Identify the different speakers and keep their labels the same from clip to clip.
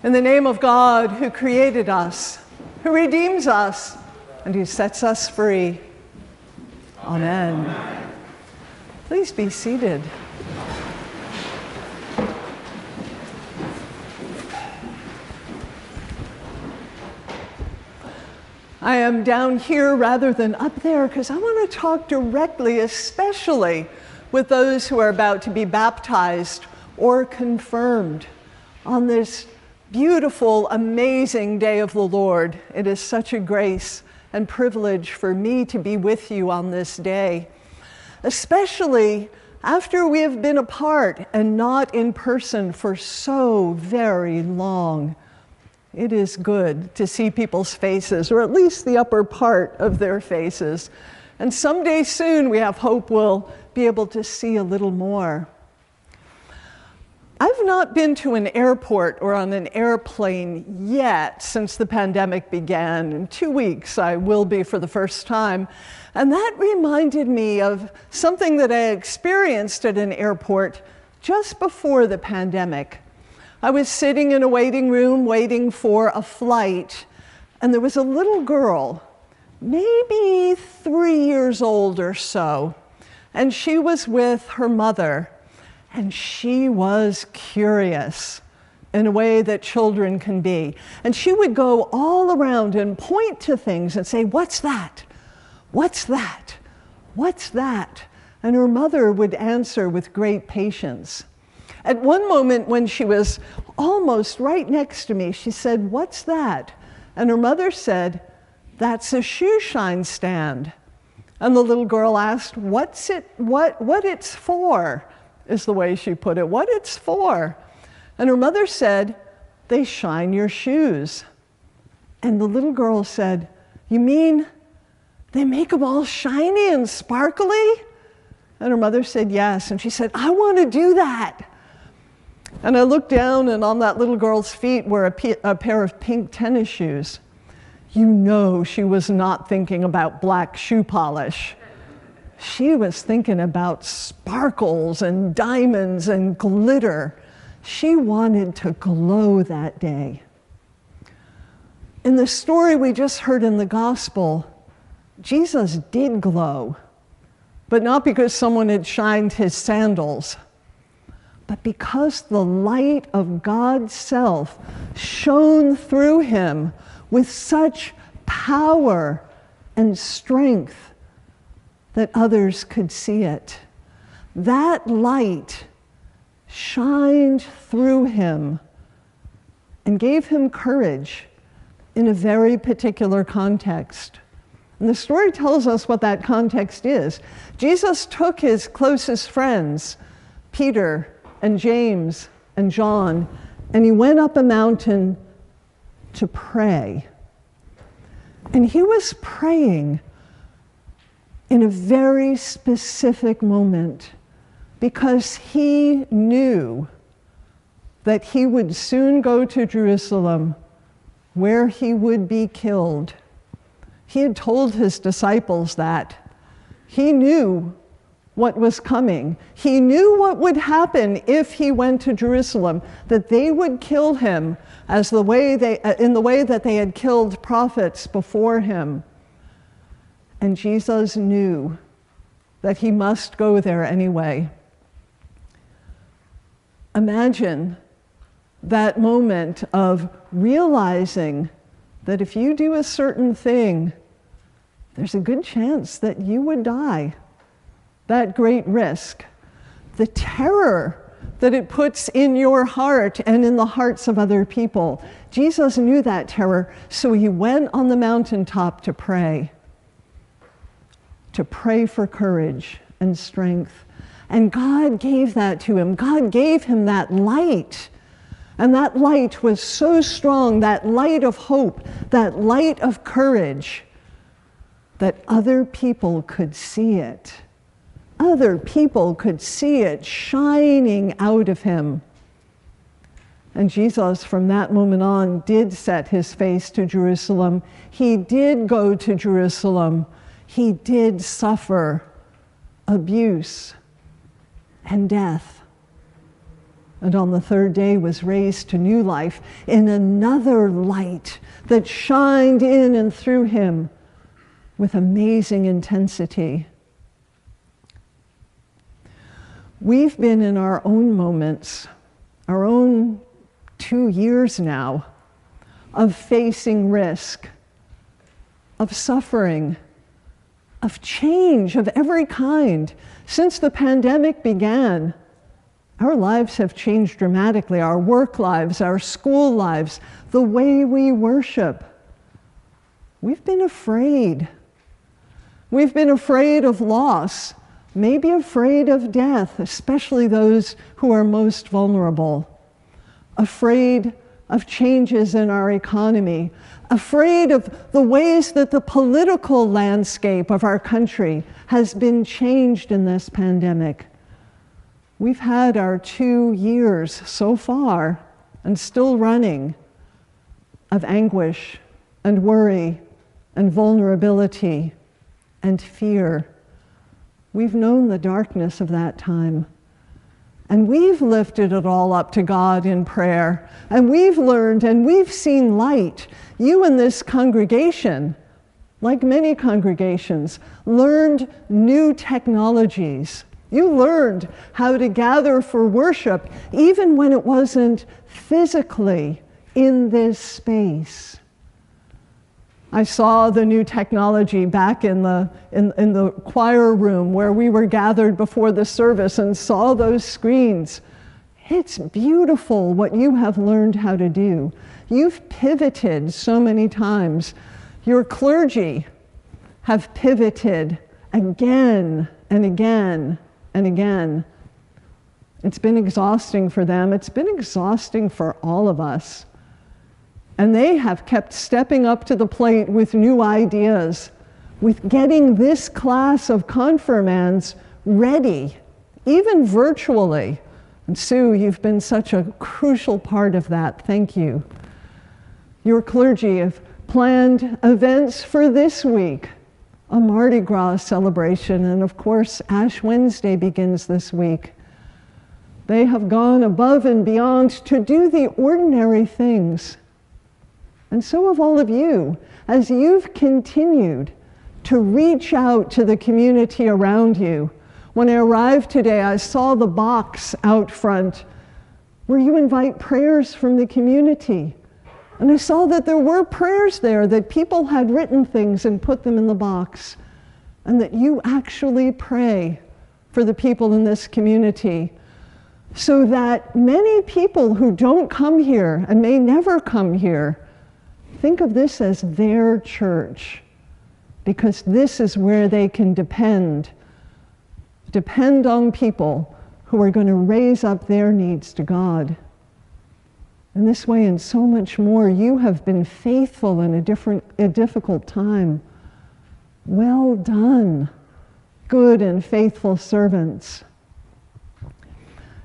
Speaker 1: In the name of God, who created us, who redeems us, and who sets us free. Amen. Please be seated. I am down here rather than up there because I want to talk directly, especially with those who are about to be baptized or confirmed on this beautiful, amazing day of the Lord. It is such a grace and privilege for me to be with you on this day, especially after we have been apart and not in person for so very long. It is good to see people's faces, or at least the upper part of their faces. And someday soon, we have hope we'll be able to see a little more. I've not been to an airport or on an airplane yet since the pandemic began. In 2 weeks, I will be for the first time. And that reminded me of something that I experienced at an airport just before the pandemic. I was sitting in a waiting room waiting for a flight, and there was a little girl, maybe 3 years old or so, and she was with her mother. And she was curious in a way that children can be. And she would go all around and point to things and say, "What's that? What's that? What's that?" And her mother would answer with great patience. At one moment when she was almost right next to me, she said, "What's that?" And her mother said, "That's a shoe shine stand." And the little girl asked, what it's for? Is the way she put it, what it's for. And her mother said, "They shine your shoes." And the little girl said, "You mean they make them all shiny and sparkly?" And her mother said, "Yes." And she said, "I want to do that." And I looked down, and on that little girl's feet were a pair of pink tennis shoes. You know she was not thinking about black shoe polish. She was thinking about sparkles and diamonds and glitter. She wanted to glow that day. In the story we just heard in the gospel, Jesus did glow, but not because someone had shined his sandals, but because the light of God's self shone through him with such power and strength that others could see it. That light shined through him and gave him courage in a very particular context. And the story tells us what that context is. Jesus took his closest friends, Peter and James and John, and he went up a mountain to pray. And he was praying in a very specific moment because he knew that he would soon go to Jerusalem where he would be killed. He had told his disciples that. He knew what was coming. He knew what would happen if he went to Jerusalem, that they would kill him in the way that they had killed prophets before him. And Jesus knew that he must go there anyway. Imagine that moment of realizing that if you do a certain thing, there's a good chance that you would die. That great risk. The terror that it puts in your heart and in the hearts of other people. Jesus knew that terror, so he went on the mountaintop to pray for courage and strength. And God gave that to him. God gave him that light. And that light was so strong, that light of hope, that light of courage, that other people could see it. Other people could see it shining out of him. And Jesus, from that moment on, did set his face to Jerusalem. He did go to Jerusalem. He did suffer abuse and death. and on the third day was raised to new life in another light that shined in and through him with amazing intensity. We've been in our own moments, our own 2 years now, of facing risk, of suffering, of change of every kind. Since the pandemic began, our lives have changed dramatically, our work lives, our school lives, the way we worship. We've been afraid. We've been afraid of loss, maybe afraid of death, especially those who are most vulnerable. Afraid of changes in our economy, afraid of the ways that the political landscape of our country has been changed in this pandemic. We've had our 2 years so far, and still running, of anguish and worry and vulnerability and fear. We've known the darkness of that time. And we've lifted it all up to God in prayer. And we've learned and we've seen light. You in this congregation, like many congregations, learned new technologies. You learned how to gather for worship, even when it wasn't physically in this space. I saw the new technology back in the choir room where we were gathered before the service and saw those screens. It's beautiful what you have learned how to do. You've pivoted so many times. Your clergy have pivoted again and again and again. It's been exhausting for them. It's been exhausting for all of us. And they have kept stepping up to the plate with new ideas, with getting this class of confirmands ready, even virtually. And Sue, you've been such a crucial part of that. Thank you. Your clergy have planned events for this week, a Mardi Gras celebration, and of course, Ash Wednesday begins this week. They have gone above and beyond to do the ordinary things. And so have all of you, as you've continued to reach out to the community around you. When I arrived today, I saw the box out front where you invite prayers from the community. And I saw that there were prayers there, that people had written things and put them in the box, and that you actually pray for the people in this community, so that many people who don't come here and may never come here think of this as their church, because this is where they can depend on people who are going to raise up their needs to God. In this way and so much more, you have been faithful in a difficult time. Well done, good and faithful servants.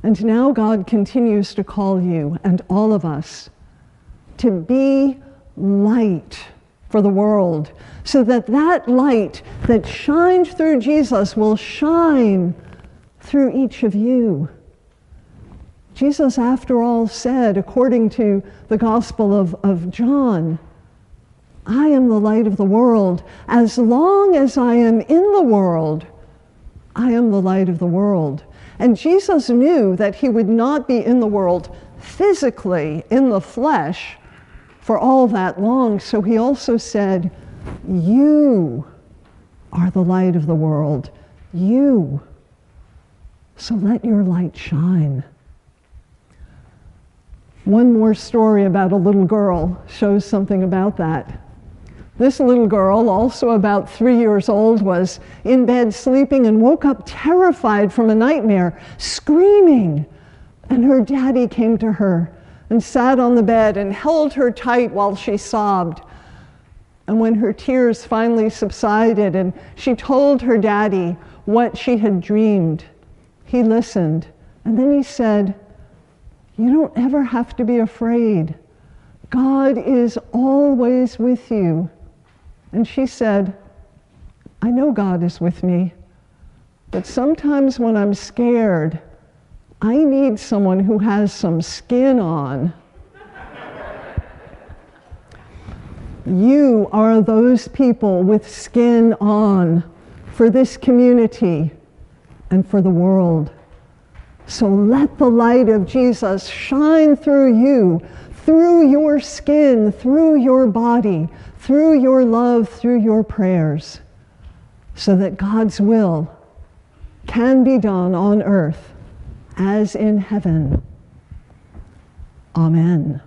Speaker 1: And now God continues to call you and all of us to be light for the world, so that that light that shined through Jesus will shine through each of you. Jesus, after all, said, according to the Gospel of John, I am the light of the world. As long as I am in the world, I am the light of the world. And Jesus knew that he would not be in the world physically, in the flesh, for all that long. So he also said, you are the light of the world. You. So let your light shine. One more story about a little girl shows something about that. This little girl, also about 3 years old, was in bed sleeping and woke up terrified from a nightmare, screaming. And her daddy came to her and sat on the bed and held her tight while she sobbed. And when her tears finally subsided and she told her daddy what she had dreamed, he listened. And then he said, you don't ever have to be afraid. God is always with you. And she said, I know God is with me, but sometimes when I'm scared, I need someone who has some skin on. You are those people with skin on for this community and for the world. So let the light of Jesus shine through you, through your skin, through your body, through your love, through your prayers, so that God's will can be done on earth as in heaven. Amen.